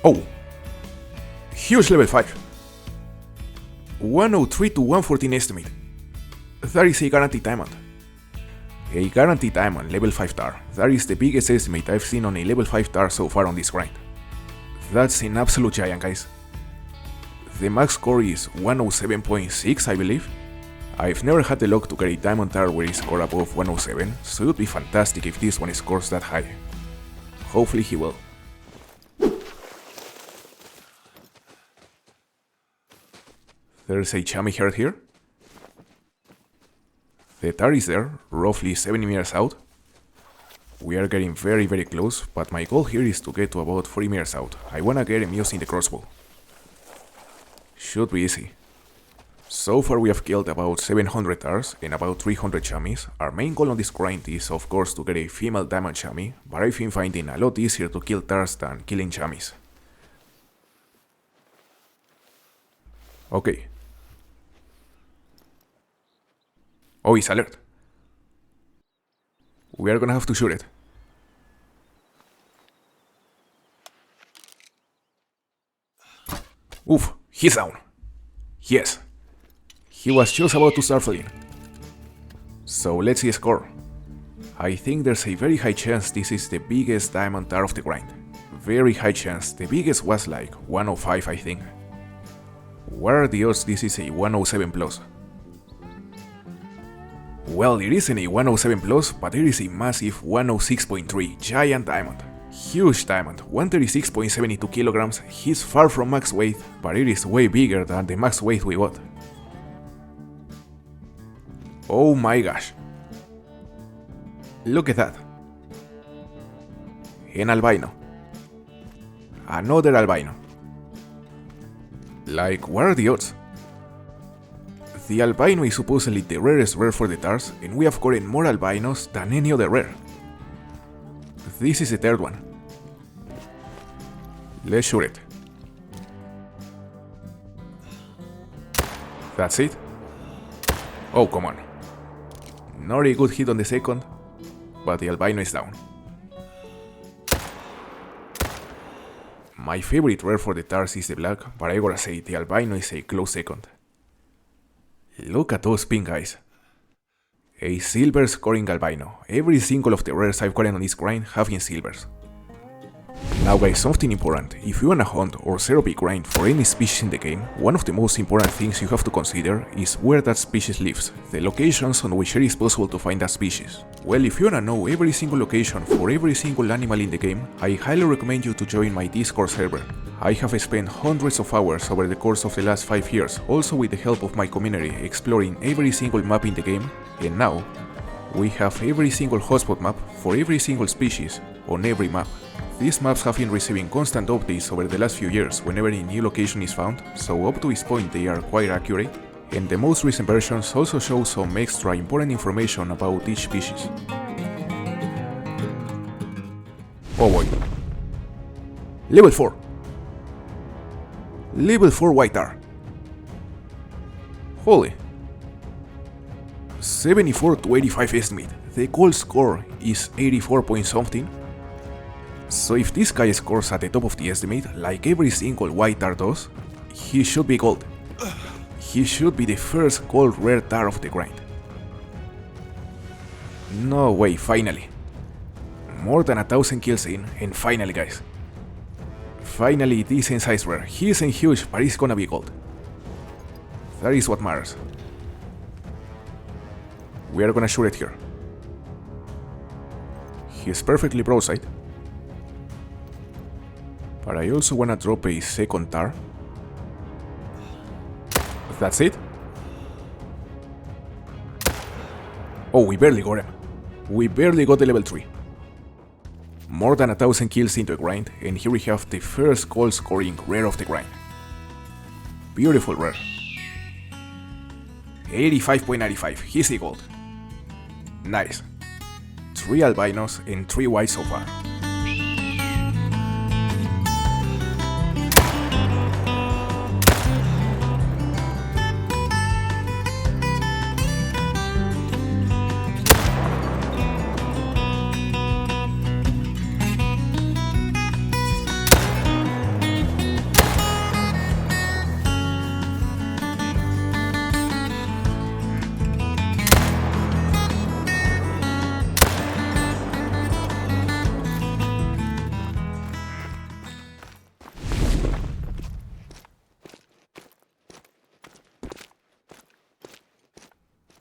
Oh, huge level 5. 103 to 114 estimate. That is a guaranteed diamond. A guaranteed diamond level 5 Tahr. That is the biggest estimate I've seen on a level 5 Tahr so far on this grind. That's an absolute giant, guys. The max score is 107.6, I believe. I've never had the luck to get a diamond Tahr where it score above 107, so it would be fantastic if this one scores that high. Hopefully he will. There's a chamois herd here. The Tahr is there, roughly 70 meters out. We are getting very close, but my goal here is to get to about 40 meters out. I wanna get him using the crossbow. Should be easy. So far we have killed about 700 Tahrs and about 300 chamois. Our main goal on this grind is of course to get a female diamond chamois, but I've been finding a lot easier to kill Tahrs than killing chamois. Okay. Oh, it's alert. We are gonna have to shoot it. Oof, he's down. Yes. He was just about to start fleeing. So let's see a score. I think there's a very high chance this is the biggest diamond Tahr of the grind. Very high chance. The biggest was like 105, I think. What are the odds this is a 107 plus? Well, it isn't a 107 plus, but it is a massive 106.3 giant diamond. Huge diamond, 136.72 kilograms. He's far from max weight, but it is way bigger than the max weight we got. Oh my gosh. Look at that. An albino. Another albino. Like, what are the odds? The albino is supposedly the rarest rare for the Tahrs, and we have gotten more albinos than any other rare. This is the third one. Let's shoot it. That's it? Oh, come on. Not a good hit on the second, but the albino is down. My favorite rare for the Tahrs is the black, but I gotta say the albino is a close second. Look at those pink eyes. A silver scoring albino. Every single of the rares I've gotten on this grind have been silvers. Now guys, something important. If you wanna hunt or set up a grind for any species in the game, one of the most important things you have to consider is where that species lives, the locations on which it is possible to find that species. Well, if you wanna know every single location for every single animal in the game, I highly recommend you to join my Discord server. I have spent hundreds of hours over the course of the last 5 years, also with the help of my community, exploring every single map in the game, and now we have every single hotspot map for every single species on every map. These maps have been receiving constant updates over the last few years whenever a new location is found, so up to this point they are quite accurate, and the most recent versions also show some extra important information about each species. Oh boy. Level 4. Level 4 White Tahr. Holy. 74 to 85 estimate. The gold score is 84 point something. So if this guy scores at the top of the estimate, like every single White Tahr does, he should be gold. He should be the first gold rare Tahr of the grind. No way, finally. More than 1,000 kills in, and finally guys. Finally decent size rare. He isn't huge, but he's gonna be gold. That is what matters. We are gonna shoot it here. He's perfectly broadside. But I also wanna drop a second Tahr. That's it? Oh, we barely got him. We barely got the level 3. More than 1,000 kills into a grind, and here we have the first gold scoring rare of the grind. Beautiful rare. 85.95, he's a gold. Nice. 3 albinos and 3 whites so far.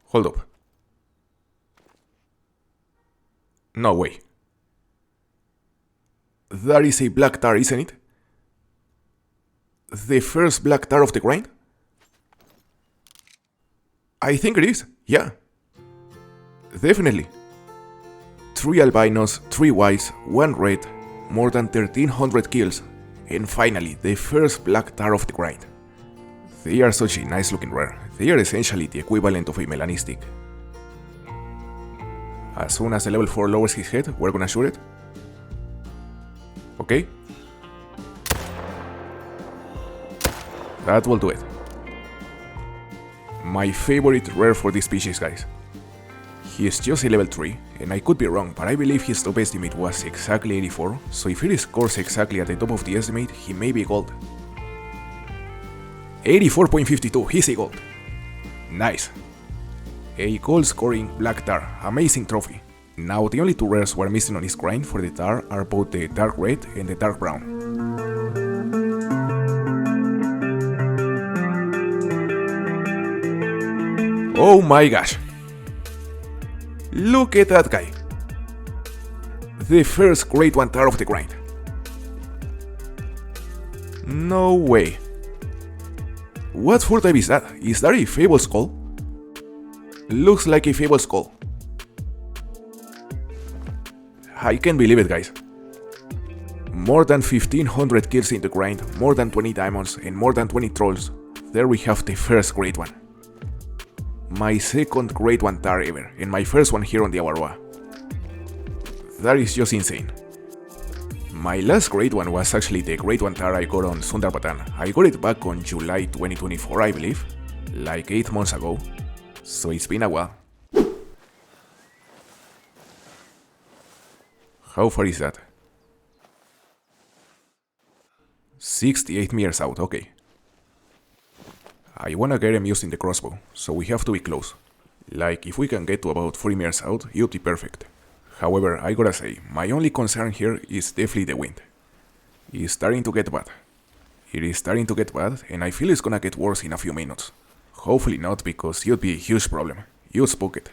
Hold up. No way. That is a black tar, isn't it? The first black tar of the grind? I think it is, yeah. Definitely. 3 albinos, 3 whites, 1 red, more than 1300 kills, and finally the first black tar of the grind. They are such a nice looking rare. They are essentially the equivalent of a melanistic. As soon as the level 4 lowers his head, we're gonna shoot it. Okay? That will do it. My favorite rare for this species, guys. He is just a level 3, and I could be wrong, but I believe his top estimate was exactly 84, so if he scores exactly at the top of the estimate, he may be gold. 84.52, he's a gold. Nice. A gold scoring black tar, amazing trophy. Now the only 2 rares we're missing on his grind for the tar are both the dark red and the dark brown. Oh my gosh. Look at that guy. The first Great One Tahr of the grind. No way. What fur type is that? Is that a Fable Skull? Looks like a Fable Skull. I can't believe it, guys. More than 1500 kills in the grind, more than 20 diamonds, and more than 20 trolls. There we have the first Great One. My second Great One Tahr ever, and my first one here on the Awaroa. That is just insane. My last Great One was actually the Great One Tahr I got on Sundarpatan. I got it back on July 2024, I believe, like 8 months ago, so it's been a while. How far is that? 68 meters out, okay. I wanna get him using the crossbow, so we have to be close. Like, if we can get to about 40 meters out, it would be perfect. However, I gotta say, my only concern here is definitely the wind. It's starting to get bad. It is starting to get bad, and I feel it's gonna get worse in a few minutes. Hopefully not, because it would be a huge problem. You spook it.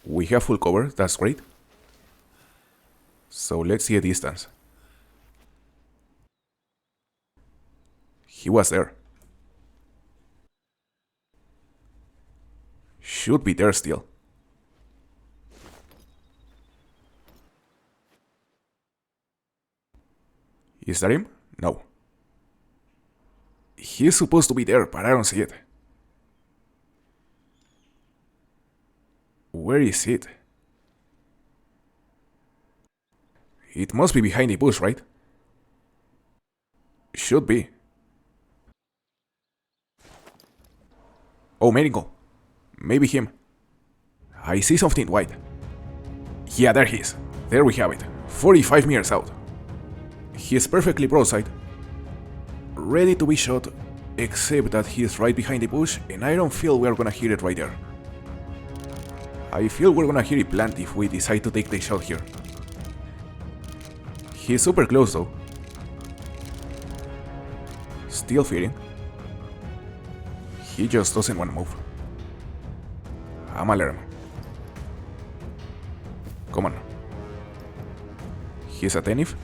We have full cover, that's great. So let's see a distance. He was there. Should be there still. Is that him? No. He's supposed to be there, but I don't see it. Where is it? It must be behind the bush, right? Should be. Oh, medical. Maybe him. I see something white. Yeah, there he is. There we have it. 45 meters out. He is perfectly broadside. Ready to be shot, except that he is right behind the bush, and I don't feel we're gonna hit it right there. I feel we're gonna hit it plant if we decide to take the shot here. He's super close though. Still feeding. He just doesn't want to move. I'm alarmed. Come on. He's attentive.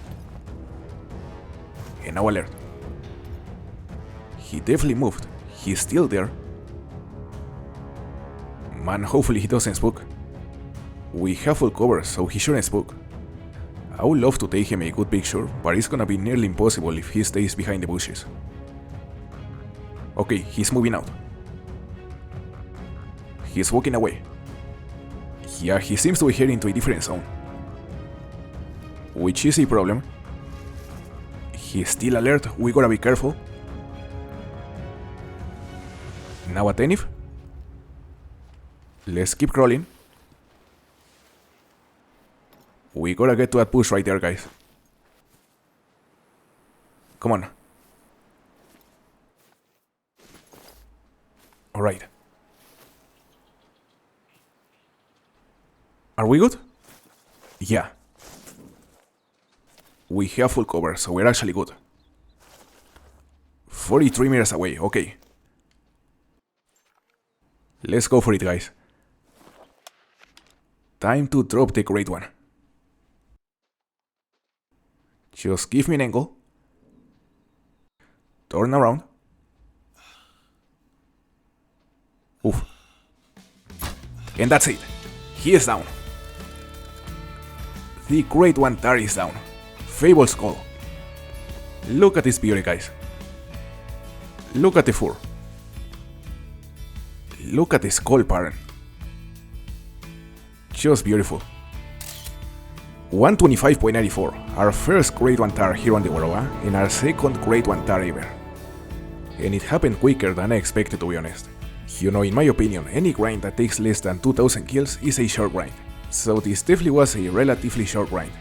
And now alert. He definitely moved. He's still there. Man, hopefully he doesn't spook. We have full cover, so he shouldn't spook. I would love to take him a good picture, but it's gonna be nearly impossible if he stays behind the bushes. Okay, he's moving out. He's walking away. Yeah, he seems to be heading to a different zone. Which is a problem. He's still alert, we gotta be careful. Now attentive. Let's keep crawling. We gotta get to that bush right there, guys. Come on. Alright. Are we good? Yeah. We have full cover, so we're actually good. 43 meters away, okay. Let's go for it, guys. Time to drop the Great One. Just give me an angle. Turn around. Oof. And that's it. He is down. The Great One Tahr is down. Fable's call. Look at this beauty, guys. Look at the fur. Look at the skull pattern. Just beautiful. 125.94, our first Great One Tahr here on the Awaroa, and our second Great One Tahr ever. And it happened quicker than I expected, to be honest. You know, in my opinion, any grind that takes less than 2000 kills is a short grind. So this definitely was a relatively short grind.